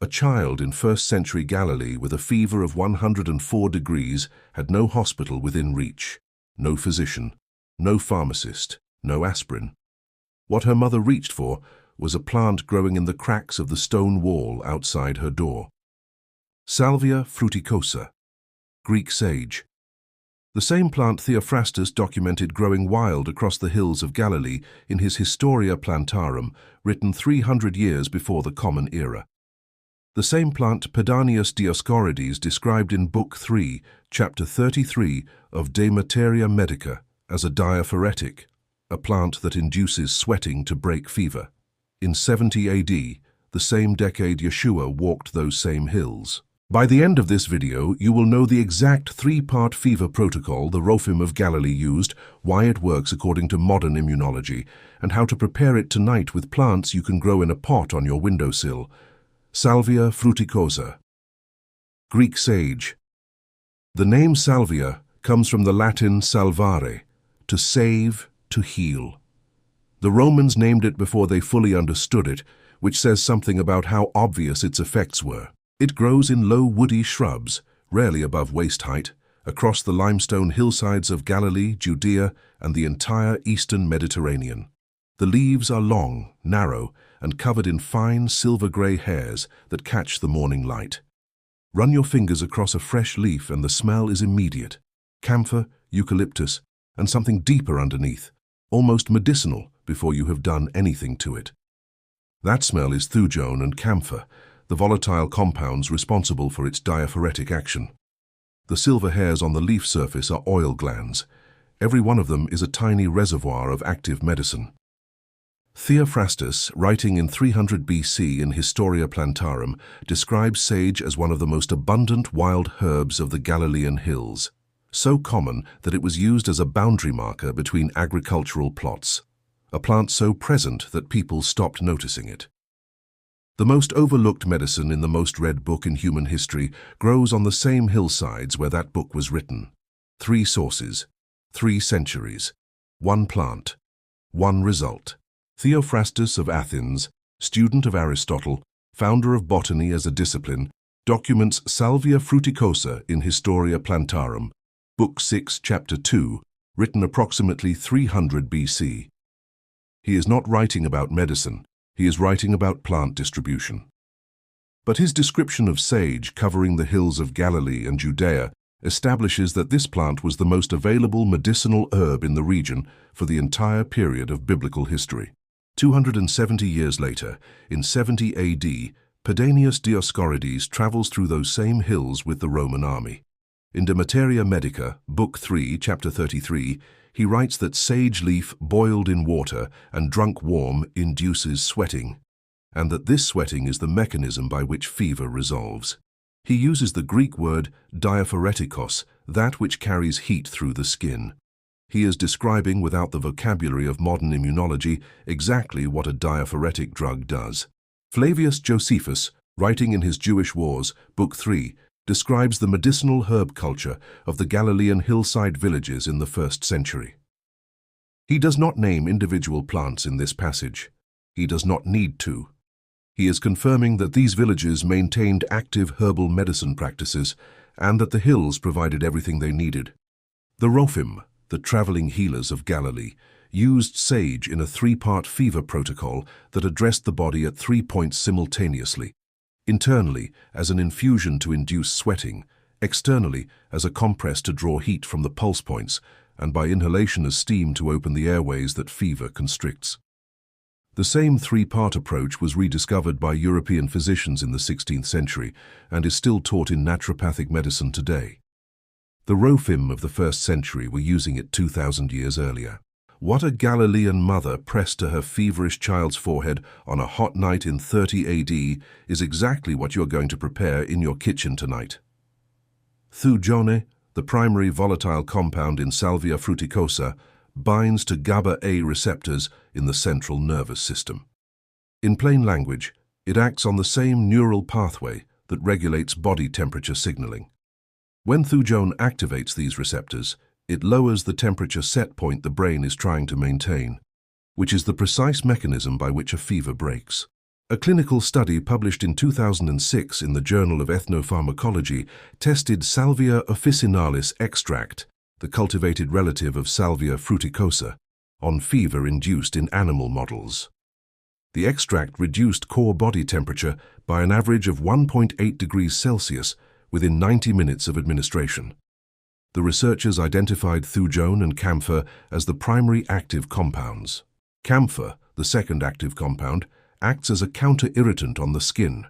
A child in 1st century Galilee with a fever of 104 degrees had no hospital within reach, no physician, no pharmacist, no aspirin. What her mother reached for was a plant growing in the cracks of the stone wall outside her door. Salvia fruticosa, Greek sage. The same plant Theophrastus documented growing wild across the hills of Galilee in his Historia Plantarum, written 300 years before the Common Era. The same plant Pedanius Dioscorides described in Book 3, Chapter 33 of De Materia Medica as a diaphoretic, a plant that induces sweating to break fever. In 70 AD, the same decade Yeshua walked those same hills. By the end of this video, you will know the exact 3-part fever protocol the Rophim of Galilee used, why it works according to modern immunology, and how to prepare it tonight with plants you can grow in a pot on your windowsill. Salvia fruticosa, Greek sage. The name salvia comes from the Latin salvare, to save, to heal. The Romans named it before they fully understood it, which says something about how obvious its effects were. It grows in low woody shrubs, rarely above waist height, across the limestone hillsides of Galilee, Judea, and the entire eastern Mediterranean. The leaves are long, narrow, and covered in fine silver-grey hairs that catch the morning light. Run your fingers across a fresh leaf and the smell is immediate. Camphor, eucalyptus, and something deeper underneath, almost medicinal before you have done anything to it. That smell is thujone and camphor, the volatile compounds responsible for its diaphoretic action. The silver hairs on the leaf surface are oil glands. Every one of them is a tiny reservoir of active medicine. Theophrastus, writing in 300 BC in Historia Plantarum, describes sage as one of the most abundant wild herbs of the Galilean hills, so common that it was used as a boundary marker between agricultural plots, a plant so present that people stopped noticing it. The most overlooked medicine in the most read book in human history grows on the same hillsides where that book was written. 3 sources, 3 centuries, 1 plant, 1 result. Theophrastus of Athens, student of Aristotle, founder of botany as a discipline, documents Salvia fruticosa in Historia Plantarum, Book 6, Chapter 2, written approximately 300 BC. He is not writing about medicine. He is writing about plant distribution. But his description of sage covering the hills of Galilee and Judea establishes that this plant was the most available medicinal herb in the region for the entire period of biblical history. 270 years later, in 70 AD, Pedanius Dioscorides travels through those same hills with the Roman army. In De Materia Medica, Book 3, Chapter 33, he writes that sage leaf boiled in water and drunk warm induces sweating, and that this sweating is the mechanism by which fever resolves. He uses the Greek word diaphoretikos, that which carries heat through the skin. He is describing, without the vocabulary of modern immunology, exactly what a diaphoretic drug does. Flavius Josephus, writing in his Jewish Wars, Book 3, describes the medicinal herb culture of the Galilean hillside villages in the 1st century. He does not name individual plants in this passage. He does not need to. He is confirming that these villages maintained active herbal medicine practices and that the hills provided everything they needed. The Rophim, the traveling healers of Galilee, used sage in a 3-part fever protocol that addressed the body at 3 points simultaneously. Internally, as an infusion to induce sweating, externally, as a compress to draw heat from the pulse points, and by inhalation as steam to open the airways that fever constricts. The same 3-part approach was rediscovered by European physicians in the 16th century and is still taught in naturopathic medicine today. The Rophim of the 1st century were using it 2,000 years earlier. What a Galilean mother pressed to her feverish child's forehead on a hot night in 30 AD is exactly what you're going to prepare in your kitchen tonight. Thujone, the primary volatile compound in Salvia fruticosa, binds to GABA-A receptors in the central nervous system. In plain language, it acts on the same neural pathway that regulates body temperature signaling. When Thujone activates these receptors, it lowers the temperature set point the brain is trying to maintain, which is the precise mechanism by which a fever breaks. A clinical study published in 2006 in the Journal of Ethnopharmacology tested Salvia officinalis extract, the cultivated relative of Salvia fruticosa, on fever induced in animal models. The extract reduced core body temperature by an average of 1.8 degrees Celsius within 90 minutes of administration. The researchers identified Thujone and camphor as the primary active compounds. Camphor, the second active compound, acts as a counter-irritant on the skin.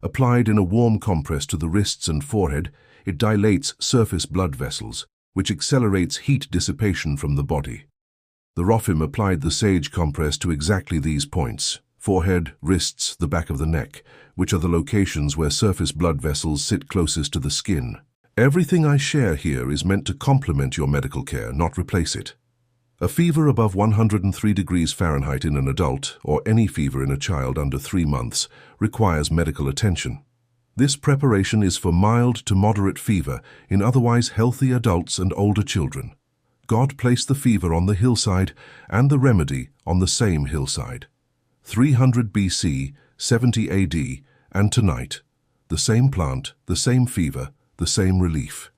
Applied in a warm compress to the wrists and forehead, it dilates surface blood vessels, which accelerates heat dissipation from the body. The Rophim applied the sage compress to exactly these points: forehead, wrists, the back of the neck, which are the locations where surface blood vessels sit closest to the skin. Everything I share here is meant to complement your medical care, not replace it. A fever above 103 degrees Fahrenheit in an adult, or any fever in a child under 3 months, requires medical attention. This preparation is for mild to moderate fever in otherwise healthy adults and older children. God placed the fever on the hillside and the remedy on the same hillside. 300 BC, 70 AD, and tonight, the same plant, the same fever, the same relief.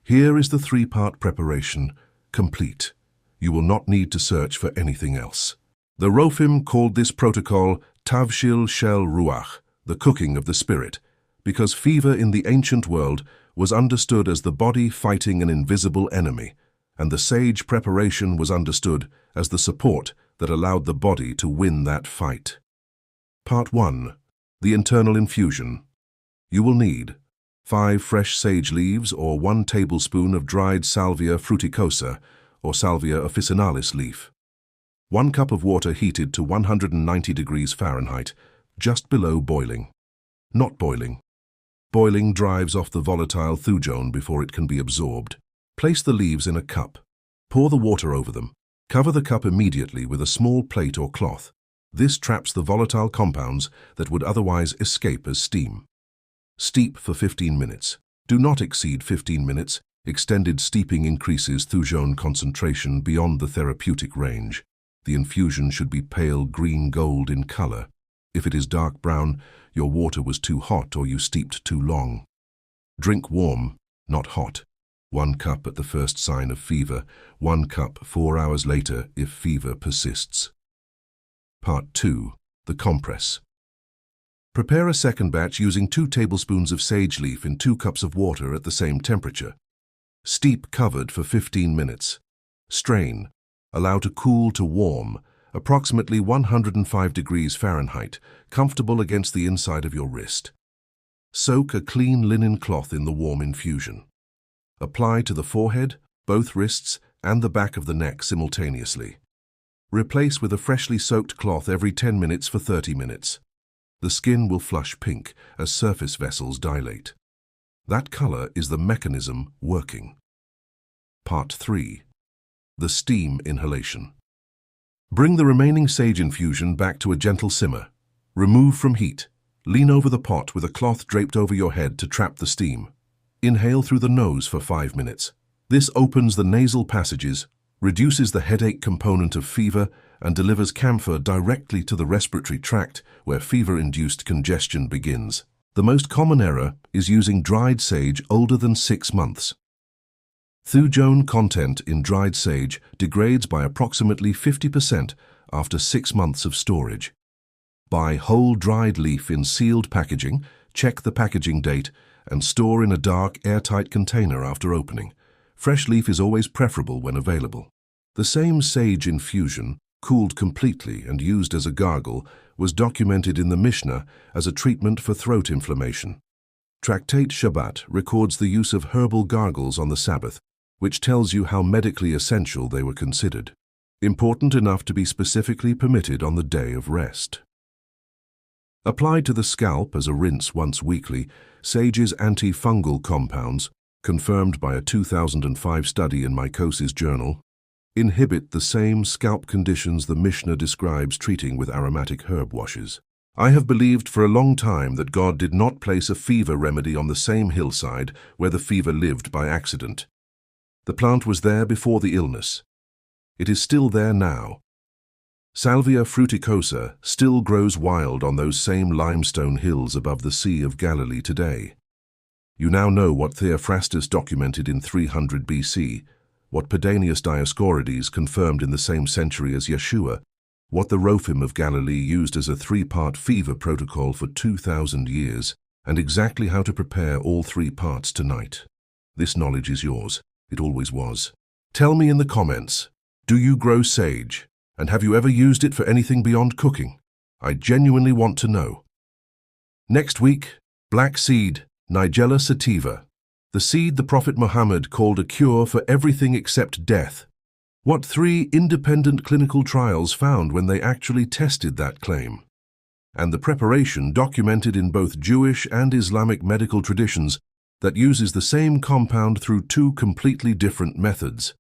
Here is the 3-part preparation, complete. You will not need to search for anything else. The Rophim called this protocol tavshil, shel, ruach, the cooking of the spirit, because fever in the ancient world was understood as the body fighting an invisible enemy, and the sage preparation was understood as the support that allowed the body to win that fight. Part 1. The internal infusion. You will need 5 fresh sage leaves or 1 tablespoon of dried Salvia fruticosa, or Salvia officinalis leaf. 1 cup of water heated to 190 degrees Fahrenheit, just below boiling. Not boiling. Boiling drives off the volatile Thujone before it can be absorbed. Place the leaves in a cup. Pour the water over them. Cover the cup immediately with a small plate or cloth. This traps the volatile compounds that would otherwise escape as steam. Steep for 15 minutes. Do not exceed 15 minutes. Extended steeping increases Thujone concentration beyond the therapeutic range. The infusion should be pale green-gold in color. If it is dark brown, your water was too hot or you steeped too long. Drink warm, not hot. 1 cup at the first sign of fever, 1 cup 4 hours later if fever persists. Part 2. The compress. Prepare a second batch using 2 tablespoons of sage leaf in 2 cups of water at the same temperature. Steep covered for 15 minutes. Strain. Allow to cool to warm, approximately 105 degrees Fahrenheit, comfortable against the inside of your wrist. Soak a clean linen cloth in the warm infusion. Apply to the forehead, both wrists, and the back of the neck simultaneously. Replace with a freshly soaked cloth every 10 minutes for 30 minutes. The skin will flush pink as surface vessels dilate. That color is the mechanism working. Part 3. The steam inhalation. Bring the remaining sage infusion back to a gentle simmer. Remove from heat. Lean over the pot with a cloth draped over your head to trap the steam. Inhale through the nose for 5 minutes. This opens the nasal passages, reduces the headache component of fever, and delivers camphor directly to the respiratory tract where fever-induced congestion begins. The most common error is using dried sage older than 6 months. Thujone content in dried sage degrades by approximately 50% after 6 months of storage. Buy whole dried leaf in sealed packaging, check the packaging date, and store in a dark, airtight container after opening. Fresh leaf is always preferable when available. The same sage infusion, cooled completely and used as a gargle, was documented in the Mishnah as a treatment for throat inflammation. Tractate Shabbat records the use of herbal gargles on the Sabbath, which tells you how medically essential they were considered, important enough to be specifically permitted on the day of rest. Applied to the scalp as a rinse once weekly, sage's antifungal compounds, confirmed by a 2005 study in Mycosis Journal, inhibit the same scalp conditions the Mishnah describes treating with aromatic herb washes. I have believed for a long time that God did not place a fever remedy on the same hillside where the fever lived by accident. The plant was there before the illness. It is still there now. Salvia fruticosa still grows wild on those same limestone hills above the Sea of Galilee today. You now know what Theophrastus documented in 300 BC, what Pedanius Dioscorides confirmed in the same century as Yeshua, what the Rophim of Galilee used as a 3-part fever protocol for 2,000 years, and exactly how to prepare all 3 parts tonight. This knowledge is yours. It always was. Tell me in the comments, do you grow sage? And have you ever used it for anything beyond cooking? I genuinely want to know. Next week, black seed, Nigella sativa, the seed the Prophet Muhammad called a cure for everything except death. What 3 independent clinical trials found when they actually tested that claim? And the preparation documented in both Jewish and Islamic medical traditions that uses the same compound through 2 completely different methods.